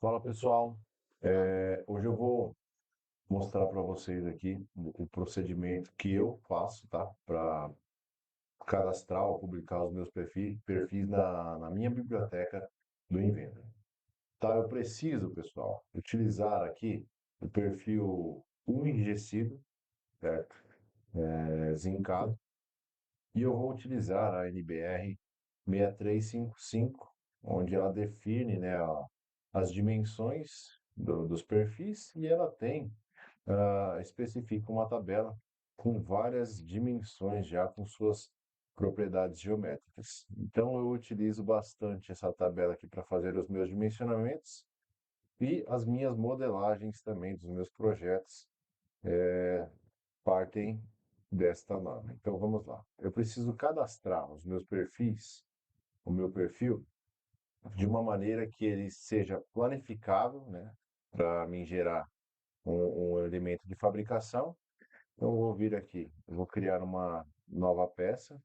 Fala pessoal, hoje eu vou mostrar para vocês aqui o procedimento que eu faço, tá? Para cadastrar ou publicar os meus perfis na minha biblioteca do Inventor. Tá? Eu preciso, pessoal, utilizar aqui o perfil enrijecido, certo? Zincado, e eu vou utilizar a NBR 6355, onde ela define, né, as dimensões dos perfis e ela tem especifica uma tabela com várias dimensões já com suas propriedades geométricas. Então eu utilizo bastante essa tabela aqui para fazer os meus dimensionamentos e as minhas modelagens também dos meus projetos partem desta norma. Então vamos lá. Eu preciso cadastrar os meus perfis, o meu perfil, de uma maneira que ele seja planificável, né, para me gerar um elemento de fabricação. Então, eu vou vir aqui, eu vou criar uma nova peça.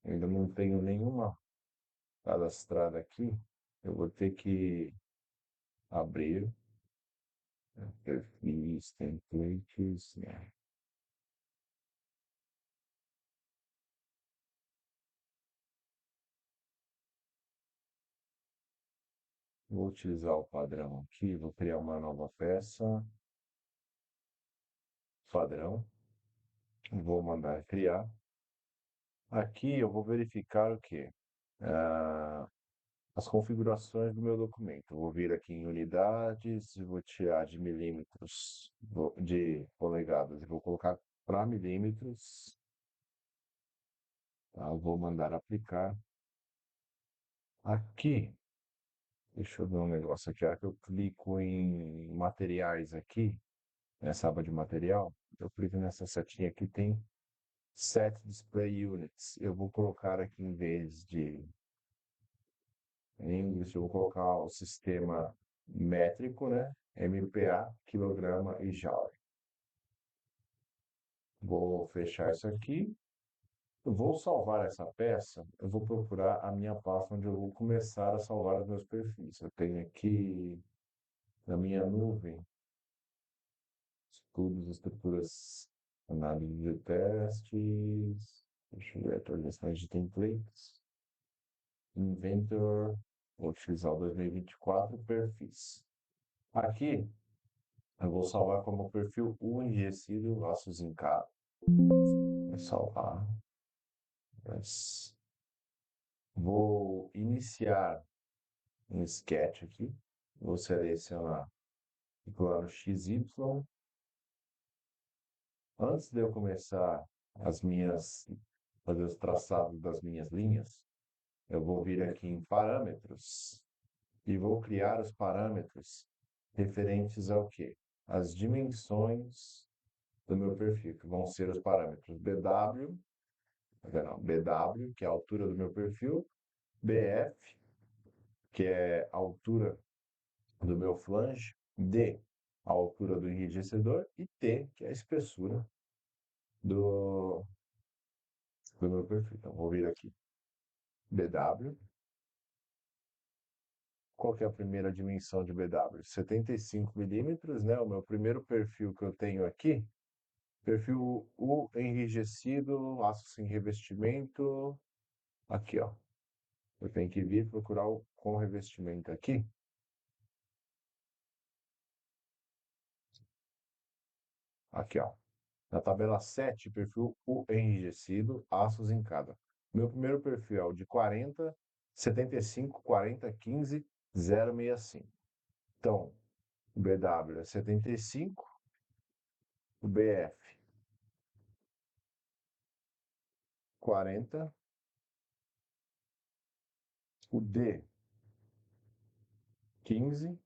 Eu ainda não tenho nenhuma cadastrada aqui. Eu vou ter que abrir, né, perfis, templates, né. Vou utilizar o padrão aqui, vou criar uma nova peça, padrão, vou mandar criar. Aqui eu vou verificar o quê? Ah, as configurações do meu documento. Vou vir aqui em unidades, vou tirar de milímetros, de polegadas, e vou colocar para milímetros. Tá? Vou mandar aplicar. Aqui, deixa eu ver um negócio aqui. A hora que eu clico em materiais aqui, nessa aba de material, eu clico nessa setinha aqui, tem Set Display Units. Eu vou colocar aqui em vez de em inglês, eu vou colocar o sistema métrico, né? MPa, quilograma e joule. Vou fechar isso aqui. Eu vou salvar essa peça. Eu vou procurar a minha pasta onde eu vou começar a salvar os meus perfis. Eu tenho aqui na minha nuvem estudos, estruturas, análise de testes. Deixa eu ver atualizações de templates. Inventor. Vou utilizar o 2024 perfis. Aqui eu vou salvar como perfil o enrijecido laços em K. Vou salvar. Yes. Vou iniciar um sketch aqui. Vou selecionar o plano XY. Antes de eu começar fazer os traçados das minhas linhas, eu vou vir aqui em parâmetros e vou criar os parâmetros referentes ao quê? As dimensões do meu perfil, que vão ser os parâmetros BW, não, BW, que é a altura do meu perfil, BF, que é a altura do meu flange, D, a altura do enrijecedor, e T, que é a espessura do, do meu perfil. Então, vou vir aqui, BW. Qual que é a primeira dimensão de BW? 75 milímetros, né? O meu primeiro perfil que eu tenho aqui, perfil U enrijecido, laço sem revestimento, aqui, ó. Eu tenho que vir procurar o com revestimento aqui. Aqui, ó. Na tabela 7, perfil U enrijecido, aços em cada. Meu primeiro perfil é o de 40, 75, 40, 15, 065. Então, o BW é 75, o BF 40, o D 15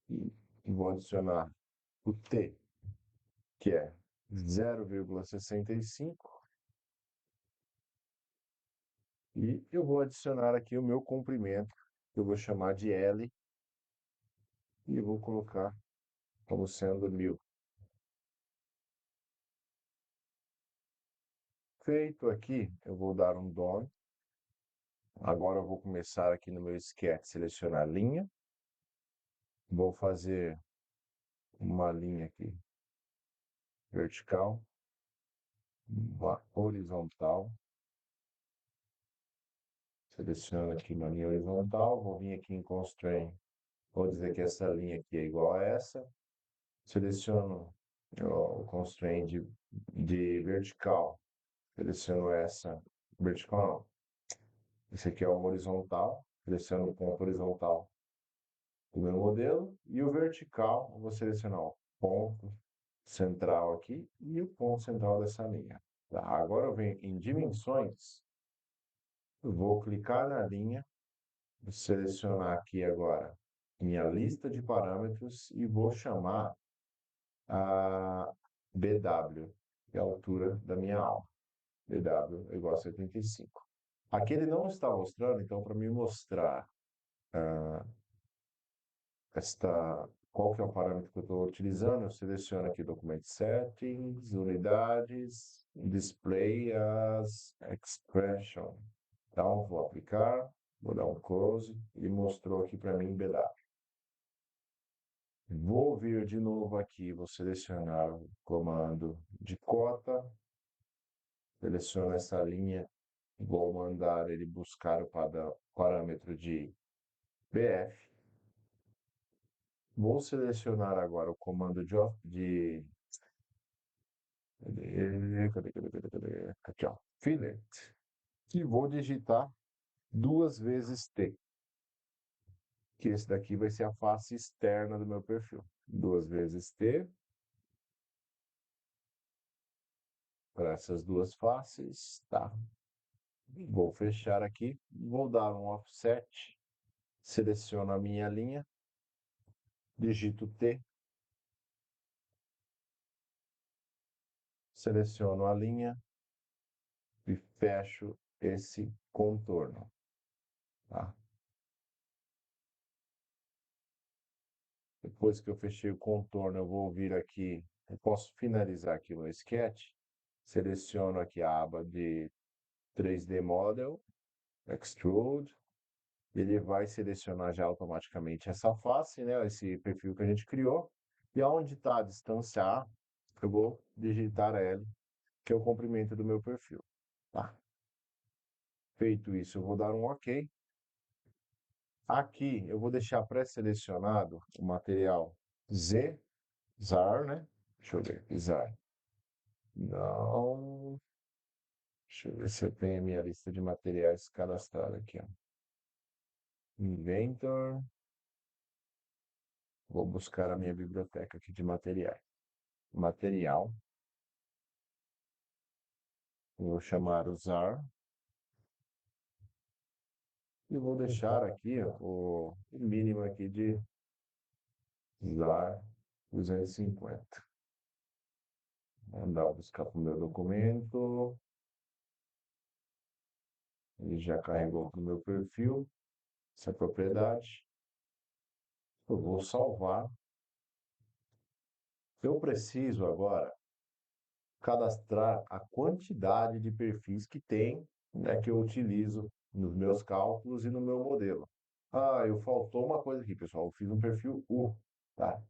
e vou adicionar o T, que é 0,65, e eu vou adicionar aqui o meu comprimento, que eu vou chamar de L, e vou colocar como sendo 1000. Feito aqui, eu vou dar um DOM Agora eu vou começar aqui no meu sketch, selecionar linha. Vou fazer uma linha aqui vertical, uma horizontal. Seleciono aqui uma linha horizontal, vou vir aqui em Constraint, vou dizer que essa linha aqui é igual a essa. Seleciono ó, o Constraint de vertical, seleciono essa vertical, não. Esse aqui é o horizontal, seleciono o ponto horizontal do meu modelo, e o vertical, eu vou selecionar o ponto central aqui e o ponto central dessa linha. Tá? Agora eu venho em dimensões, eu vou clicar na linha, vou selecionar aqui agora minha lista de parâmetros e vou chamar a BW, que é a altura da minha alma. BW é igual a 75. Aqui ele não está mostrando, então para me mostrar qual que é o parâmetro que eu estou utilizando, eu seleciono aqui Document Settings, Unidades, Display as Expression. Então, vou aplicar, vou dar um close, ele mostrou aqui para mim BW. Vou vir de novo aqui, vou selecionar o comando de cota, seleciono essa linha, vou mandar ele buscar o parâmetro de BF. Vou selecionar agora o comando aqui, ó, fillet, e vou digitar duas vezes T, que esse daqui vai ser a face externa do meu perfil. Duas vezes T, para essas duas faces, tá? Vou fechar aqui, vou dar um offset, seleciono a minha linha, digito T, seleciono a linha e fecho esse contorno, tá? Depois que eu fechei o contorno, eu vou vir aqui, eu posso finalizar aqui o meu sketch, seleciono aqui a aba de 3D Model, Extrude, ele vai selecionar já automaticamente essa face, né, esse perfil que a gente criou, e aonde está a distância A, eu vou digitar L, que é o comprimento do meu perfil. Tá? Feito isso, eu vou dar um OK. Aqui eu vou deixar pré-selecionado o material Z, ZAR, né? Deixa eu ver, ZAR. Não. Deixa eu ver se eu tenho a minha lista de materiais cadastrada aqui, ó. Inventor. Vou buscar a minha biblioteca aqui de materiais. Material. Vou chamar o ZAR. E vou deixar aqui ó, o mínimo aqui de ZAR 250. Mandar buscar para o meu documento. Ele já carregou para o meu perfil. Essa propriedade. Eu vou salvar. Eu preciso agora cadastrar a quantidade de perfis que tem, né, que eu utilizo nos meus cálculos e no meu modelo. Ah, eu faltou uma coisa aqui, pessoal. Eu fiz um perfil U, tá?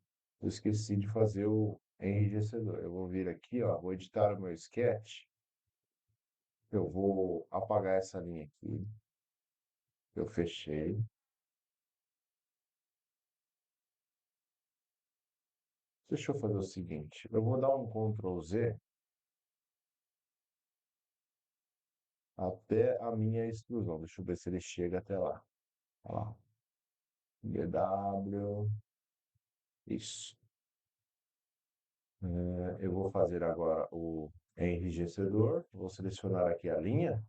Eu esqueci de fazer o enrijecedor. Eu vou vir aqui, ó, vou editar o meu sketch. Eu vou apagar essa linha aqui. Eu fechei. Deixa eu fazer o seguinte. Eu vou dar um Ctrl Z até a minha extrusão. Deixa eu ver se ele chega até lá. Olha lá. BW. Isso. Eu vou fazer agora o enrijecedor. Vou selecionar aqui a linha.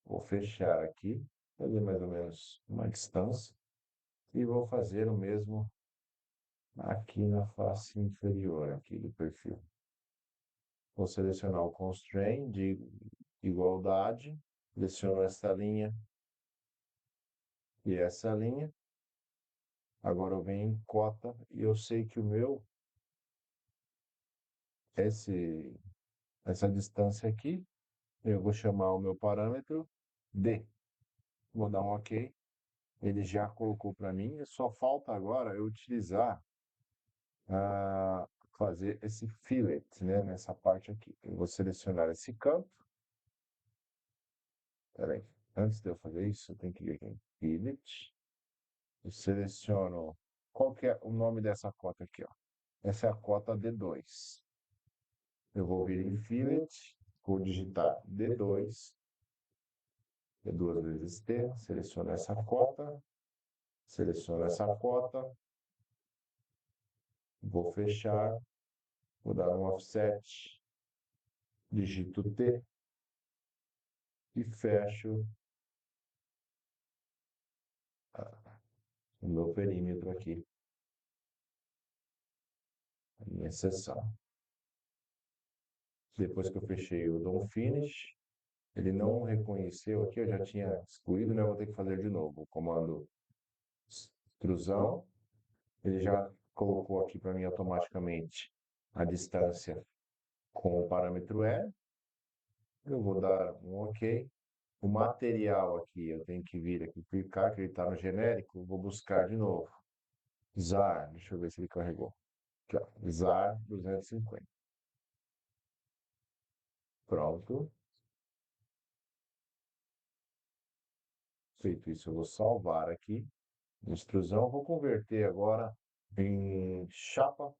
Vou fechar aqui. Fazer mais ou menos uma distância. E vou fazer o mesmo aqui na face inferior aqui do perfil. Vou selecionar o constraint de igualdade. Seleciono essa linha e essa linha. Agora eu venho em cota e eu sei que o meu, essa distância aqui, eu vou chamar o meu parâmetro D. Vou dar um OK. Ele já colocou para mim, só falta agora eu utilizar, fazer esse fillet, né, nessa parte aqui. Eu vou selecionar esse campo. Peraí, antes de eu fazer isso, eu tenho que vir aqui em fillet. Eu seleciono qual que é o nome dessa cota aqui, ó. Essa é a cota D2. Eu vou vir em fillet, vou digitar D2, é duas vezes T, seleciono essa cota, vou fechar, vou dar um offset, digito T e fecho o meu perímetro aqui, a minha seção. Depois que eu fechei o DOM Finish, ele não reconheceu aqui, eu já tinha excluído, né? Eu vou ter que fazer de novo. O comando extrusão, ele já colocou aqui para mim automaticamente a distância com o parâmetro E. Eu vou dar um OK. O material aqui, eu tenho que vir aqui, clicar, que ele está no genérico, vou buscar de novo. ZAR, deixa eu ver se ele carregou. Aqui, ó, ZAR 250. Pronto. Feito isso, eu vou salvar aqui. Extrusão, vou converter agora em chapa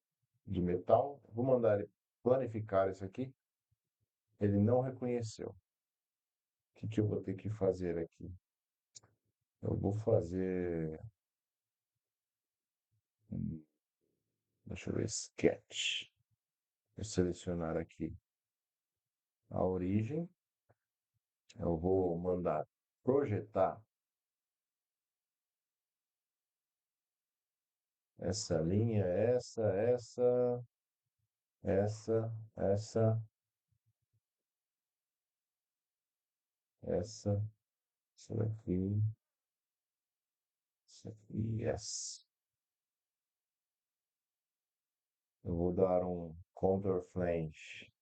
de metal. Vou mandar ele planificar isso aqui. Ele não reconheceu. O que que eu vou ter que fazer aqui? Eu vou fazer, deixa eu ver, sketch. Vou selecionar aqui a origem. Eu vou mandar projetar essa linha, essa, essa daqui, essa aqui, essa. Eu vou dar um contour flange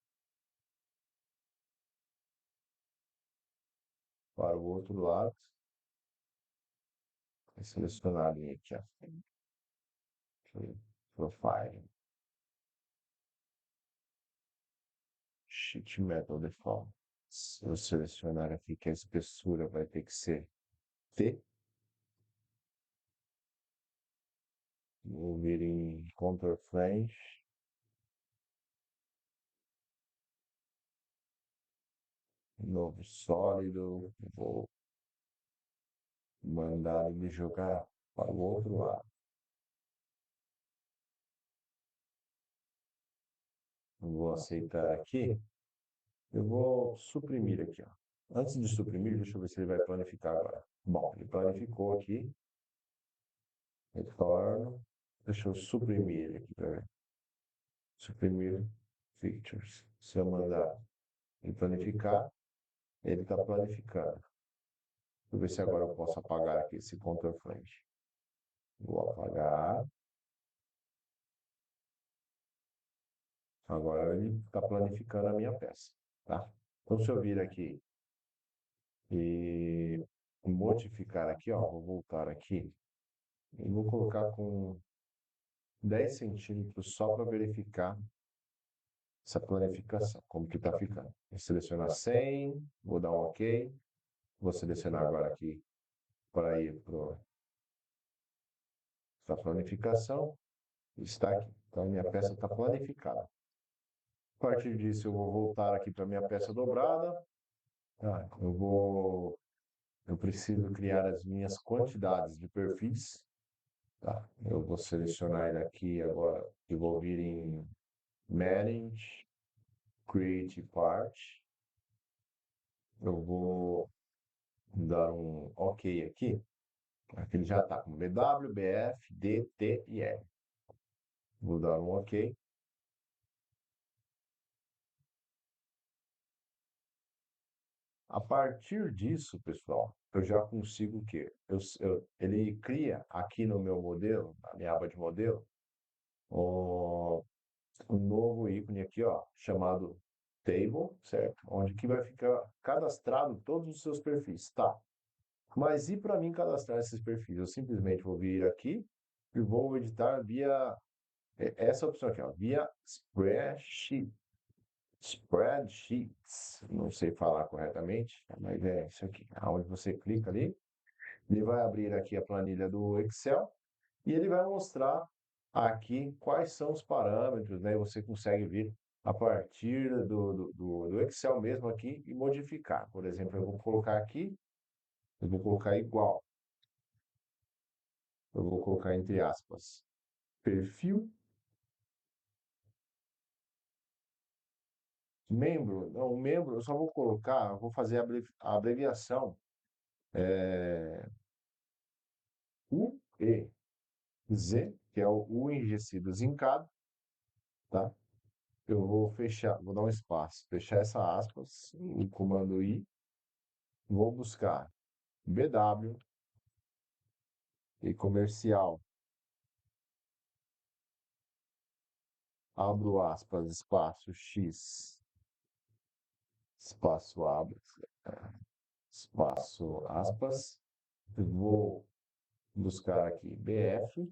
para o outro lado. Vou selecionar a linha aqui, ó. Aqui, profile, sheet metal default. Se eu selecionar aqui que a espessura vai ter que ser T, vou vir em contour flange, novo sólido, vou mandar ele jogar para o outro lado. Vou aceitar aqui. Eu vou suprimir aqui, ó. Antes de suprimir, deixa eu ver se ele vai planificar agora. Bom, ele planificou aqui. Retorno. Deixa eu suprimir ele aqui para ver. Suprimir features. Se eu mandar ele planificar, ele está planificando. Vou ver se agora eu posso apagar aqui esse control flange. Vou apagar. Agora ele está planificando a minha peça, tá? Então, se eu vir aqui e modificar aqui, ó, vou voltar aqui e vou colocar com 10 centímetros só para verificar essa planificação, como que está ficando. Vou selecionar 100, vou dar um OK. Vou selecionar agora aqui para ir para a planificação. Está aqui. Então, minha peça está planificada. A partir disso, eu vou voltar aqui para minha peça dobrada. Eu preciso criar as minhas quantidades de perfis. Tá? Eu vou selecionar ele aqui agora e vou vir em Manage, Create Part. Eu vou dar um OK aqui. Aqui ele já está com BW, BF, D, T e L. Vou dar um OK. A partir disso, pessoal, eu já consigo o quê? Ele cria aqui no meu modelo, na minha aba de modelo, um novo ícone aqui, ó, chamado table, certo? Onde que vai ficar cadastrado todos os seus perfis. Tá. Mas e para mim cadastrar esses perfis? Eu simplesmente vou vir aqui e vou editar via essa opção aqui, ó, via spreadsheets. Não sei falar corretamente, mas é isso aqui. Onde você clica ali, ele vai abrir aqui a planilha do Excel e ele vai mostrar aqui quais são os parâmetros, né? Você consegue vir a partir do Excel mesmo aqui e modificar. Por exemplo, eu vou colocar aqui, eu vou colocar igual, eu vou colocar entre aspas, perfil, membro, não, membro, eu só vou colocar, eu vou fazer a abreviação UEZ, que é o U enrijecido zincado, tá? Eu vou fechar, vou dar um espaço, fechar essa aspas, o comando I, vou buscar BW e comercial, abro aspas, espaço X, espaço abro, espaço aspas, vou buscar aqui BF,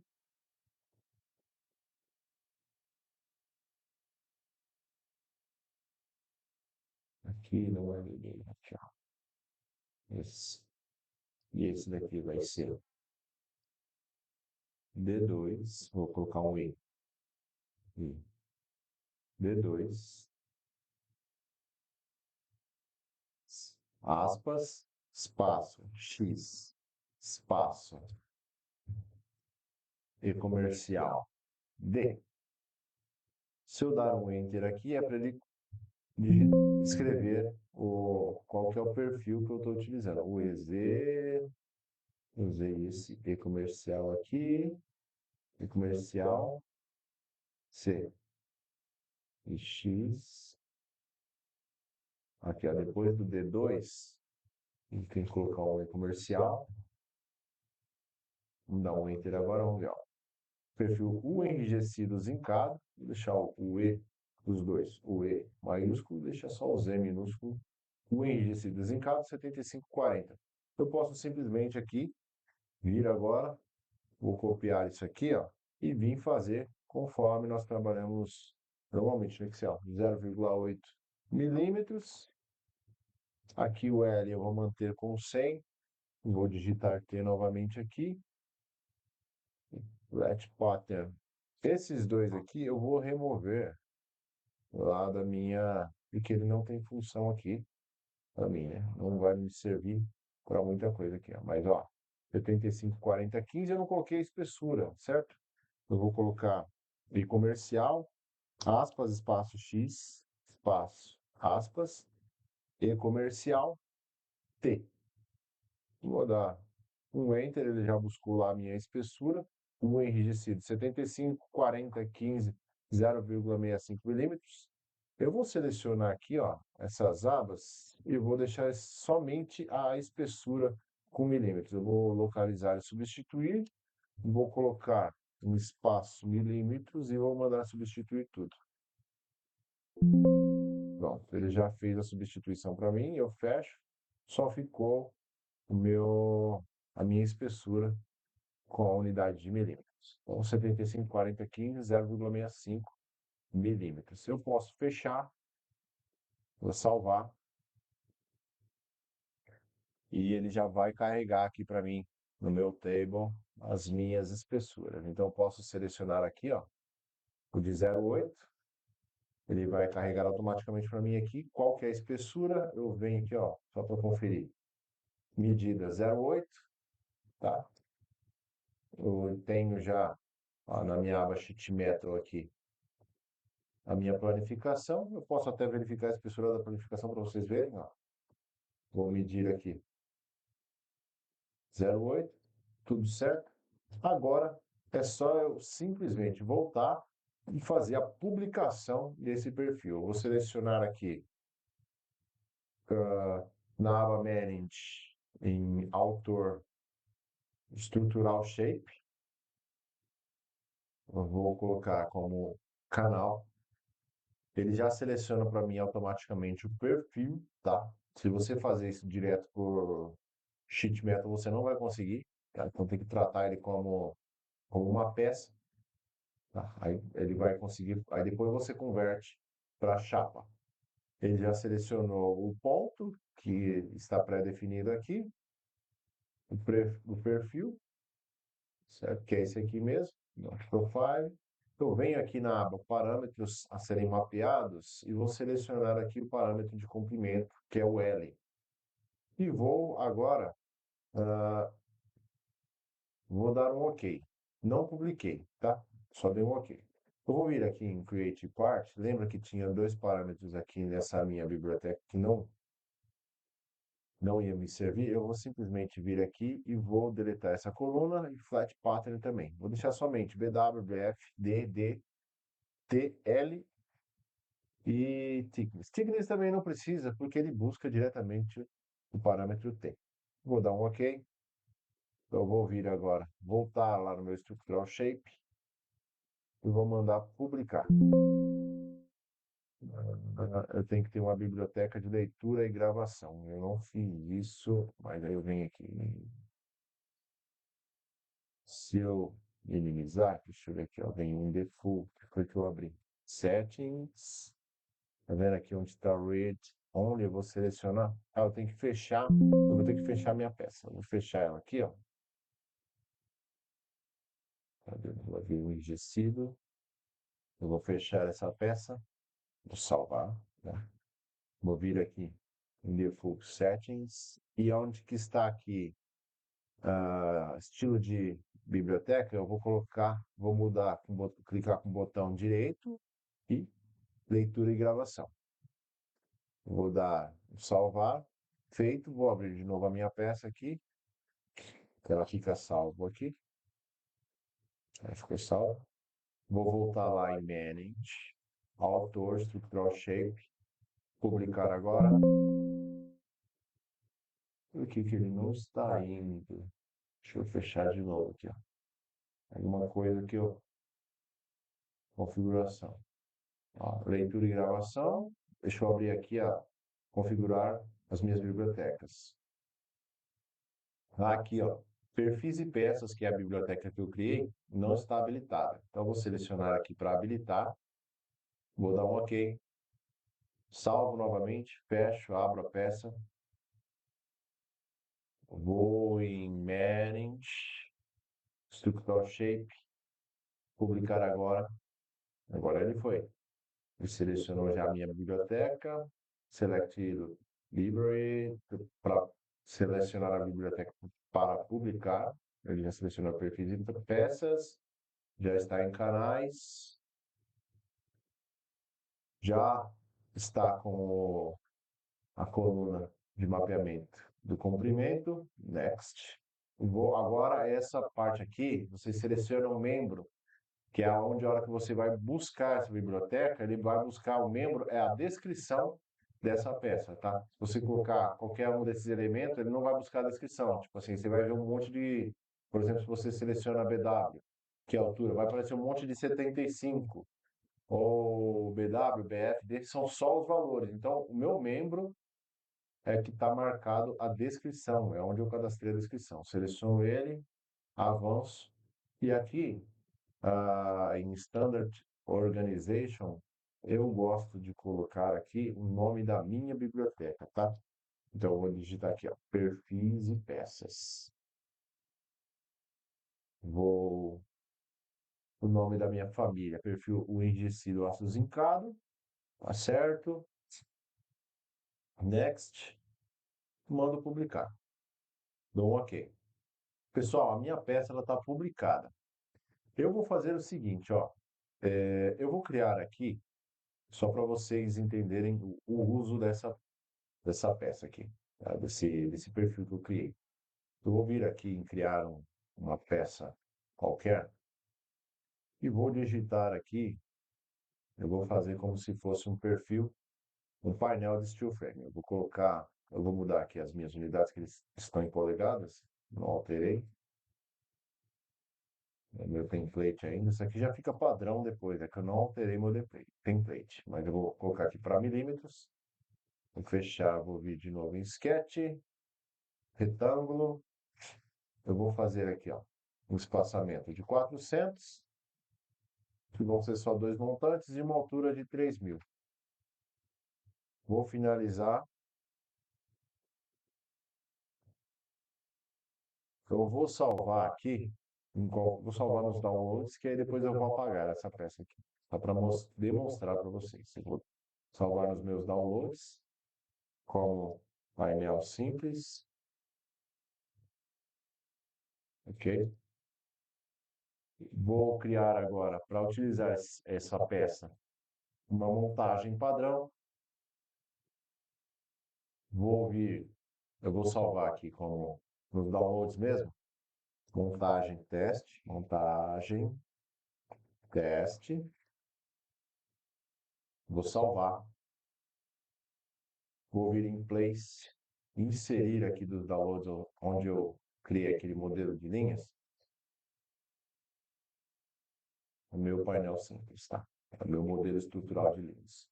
aqui não é ninguém, aqui, ó, esse, e esse daqui vai ser D2, vou colocar um E, D2, aspas, espaço X, espaço e comercial D. Se eu dar um Enter aqui, é para ele escrever qual que é o perfil que eu estou utilizando. O EZ, usei esse e-comercial aqui, e-comercial C e X. Aqui, ó, depois do D2, a gente tem que colocar um e-comercial. Vamos dar um Enter agora, vamos ver, ó. Perfil U enrijecido zincado, vou deixar o E, os dois, o E maiúsculo, deixa só o Z minúsculo, o enrijecido zincado 7540. Eu posso simplesmente aqui vir agora, vou copiar isso aqui, ó, e vir fazer conforme nós trabalhamos normalmente no Excel, 0,8 milímetros. Aqui o L eu vou manter com 100, vou digitar T novamente aqui, let pattern. Esses dois aqui eu vou remover lá da minha, porque ele não tem função aqui para mim, né? Não vai me servir para muita coisa aqui, ó. Mas ó, 75, 40, 15 eu não coloquei espessura, certo? Eu vou colocar e comercial, aspas, espaço X, espaço, aspas, e comercial T. Vou dar um Enter, ele já buscou lá a minha espessura, o enrijecido 75, 40, 15, 0,65 milímetros. Eu vou selecionar aqui, ó, essas abas e vou deixar somente a espessura com milímetros. Eu vou localizar e substituir, vou colocar um espaço milímetros e vou mandar substituir tudo. Pronto, ele já fez a substituição para mim, eu fecho, só ficou a minha espessura com a unidade de milímetros. Então, 75, 40, 15, 0,65 milímetros. Eu posso fechar, vou salvar, e ele já vai carregar aqui para mim, no meu table, as minhas espessuras. Então, eu posso selecionar aqui, ó, o de 0,8, ele vai carregar automaticamente para mim aqui. Qual que é a espessura? Eu venho aqui, ó, só para conferir. Medida 0,8, tá? Eu tenho já, ó, na minha aba Sheet Metal aqui, a minha planificação. Eu posso até verificar a espessura da planificação para vocês verem, ó. Vou medir aqui 0,8, tudo certo. Agora é só eu simplesmente voltar e fazer a publicação desse perfil. Eu vou selecionar aqui na aba Manage em Autor Structural Shape. Eu vou colocar como canal Ele já seleciona para mim automaticamente o perfil, tá? Se você fazer isso direto por sheet metal, você não vai conseguir, tá? Então tem que tratar ele como uma peça, tá? Aí ele vai conseguir, aí depois você converte para chapa. Ele já selecionou o ponto, que está pré-definido aqui, o perfil, certo? Que é esse aqui mesmo, profile. Eu venho aqui na aba parâmetros a serem mapeados e vou selecionar aqui o parâmetro de comprimento, que é o L. E vou agora, vou dar um OK. Não publiquei, tá? Só dei um OK. Eu vou vir aqui em Create Part. Lembra que tinha dois parâmetros aqui nessa minha biblioteca que não ia me servir? Eu vou simplesmente vir aqui e vou deletar essa coluna e Flat Pattern também. Vou deixar somente BW, BF, D, D, T, L e thickness. Thickness também não precisa, porque ele busca diretamente o parâmetro T. Vou dar um OK. Eu vou vir agora, voltar lá no meu Structural Shape e vou mandar publicar. Eu tenho que ter uma biblioteca de leitura e gravação. Eu não fiz isso, mas aí eu venho aqui. Se eu minimizar, deixa eu ver aqui, ó, vem em default, que foi que eu abri. Settings, tá vendo aqui onde está Read Only? Eu vou selecionar. Ah, eu tenho que fechar. Eu vou ter que fechar minha peça. Eu vou fechar ela aqui, ó. Cadê? Vou abrir o enrijecido. Eu vou fechar essa peça. Vou salvar, né? Vou vir aqui em Default Settings. E onde que está aqui estilo de biblioteca, eu vou colocar, vou mudar, clicar com o botão direito e leitura e gravação. Vou dar salvar, feito, vou abrir de novo a minha peça aqui, que ela fica salvo aqui, aí ficou salvo. Vou voltar lá em Manage, Autor, Structural Shape, publicar agora. Por que que ele não está indo? Deixa eu fechar de novo aqui, ó. Alguma coisa que eu... Configuração. Ó, leitura e gravação. Deixa eu abrir aqui a configurar as minhas bibliotecas. Aqui, ó, perfis e peças, que é a biblioteca que eu criei, não está habilitada. Então, vou selecionar aqui para habilitar, vou dar um OK, salvo novamente, fecho, abro a peça, vou em Manage, Structural Shape, publicar agora. Agora ele foi. Ele selecionou já a minha biblioteca, Select Library, para selecionar a biblioteca para publicar. Ele já selecionou perfis e peças, já está em canais, já está com a coluna de mapeamento do comprimento. Next. Vou agora essa parte aqui, você seleciona um membro, que é onde a hora que você vai buscar essa biblioteca, ele vai buscar o membro, é a descrição dessa peça, tá? Se você colocar qualquer um desses elementos, ele não vai buscar a descrição. Tipo assim, você vai ver um monte de, por exemplo, se você seleciona BW, que é a altura, vai aparecer um monte de 75, ou BW, BF, desses são só os valores. Então, o meu membro é que está marcado a descrição, é onde eu cadastrei a descrição. Seleciono ele, avanço, e aqui em Standard Organization, eu gosto de colocar aqui o nome da minha biblioteca, tá? Então, eu vou digitar aqui, ó, perfis e peças. Vou o nome da minha família, perfil o enrijecido aço zincado, tá certo? Next, mando publicar. Dou um OK. Pessoal, a minha peça ela está publicada. Eu vou fazer o seguinte, ó, eu vou criar aqui, só para vocês entenderem o uso dessa peça aqui, tá? Desse perfil que eu criei. Eu vou vir aqui em criar uma peça qualquer e vou digitar aqui, eu vou fazer como se fosse um perfil, um painel de steel frame. Eu vou colocar, eu vou mudar aqui as minhas unidades, que eles estão em polegadas, não alterei. É meu template ainda. Isso aqui já fica padrão depois, é que eu não alterei meu template. Mas eu vou colocar aqui para milímetros. Vou fechar, vou vir de novo em sketch, retângulo. Eu vou fazer aqui, ó, um espaçamento de 400, que vão ser só dois montantes, e uma altura de 3.000. Vou finalizar. Eu vou salvar aqui, vou salvar nos downloads, que aí depois eu vou apagar essa peça aqui. Só para demonstrar para vocês. Eu vou salvar nos meus downloads, como painel simples, ok? Vou criar agora, para utilizar essa peça, uma montagem padrão. Vou vir, eu vou salvar aqui como nos downloads mesmo. Montagem, teste. Vou salvar. Vou vir em place, inserir aqui dos downloads onde eu criei aquele modelo de linhas, o meu painel simples, tá? O meu modelo estrutural de linhas.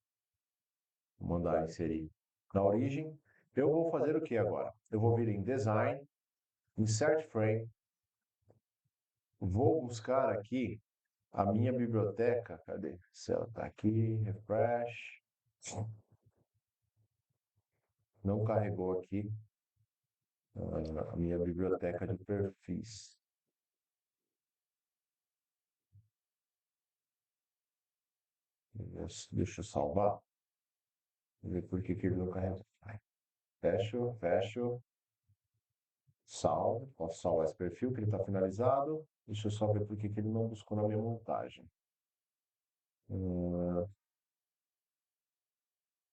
Vou mandar inserir na origem. Eu vou fazer o que agora? Eu vou vir em Design, Insert Frame, vou buscar aqui a minha biblioteca. Cadê? Se ela está aqui, refresh. Não carregou aqui a minha biblioteca de perfis. Deixa eu salvar. Ver por que ele não carrega. Fecho. Salve. Posso salvar esse perfil, que ele está finalizado. Deixa eu só ver por que ele não buscou na minha montagem.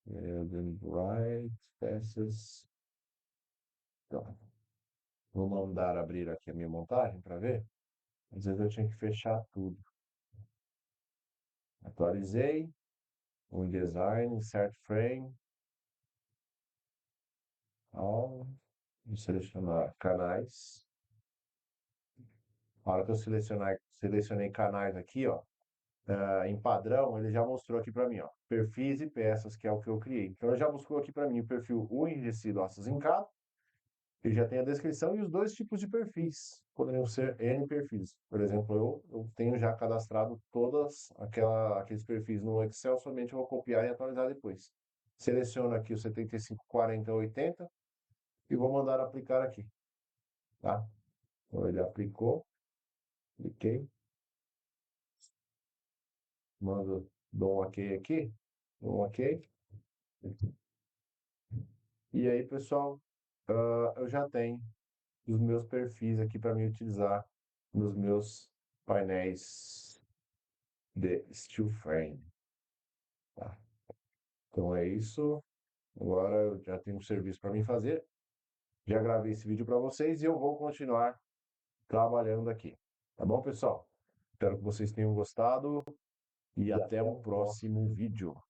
Right, peças. Então, vou mandar abrir aqui a minha montagem para ver. Às vezes eu tinha que fechar tudo. Atualizei. O InDesign, Insert Frame. All. Vou selecionar canais. Na hora que eu selecionei canais aqui, ó, em padrão, ele já mostrou aqui para mim, ó, perfis e peças, que é o que eu criei. Então, ele já buscou aqui para mim o perfil U enrijecido aços em cada, ele já tem a descrição e os dois tipos de perfis. Poderiam ser N perfis. Por exemplo, eu tenho já cadastrado aqueles perfis no Excel, somente eu vou copiar e atualizar depois. Seleciono aqui o 75, 40, 80 e vou mandar aplicar aqui, tá? Então, ele aplicou, cliquei, dou um OK aqui, dou um OK. E aí, pessoal, eu já tenho os meus perfis aqui para me utilizar nos meus painéis de steel frame, tá? Então é isso. Agora eu já tenho um serviço para mim fazer. Já gravei esse vídeo para vocês e eu vou continuar trabalhando aqui. Tá bom, pessoal? Espero que vocês tenham gostado e até o próximo vídeo.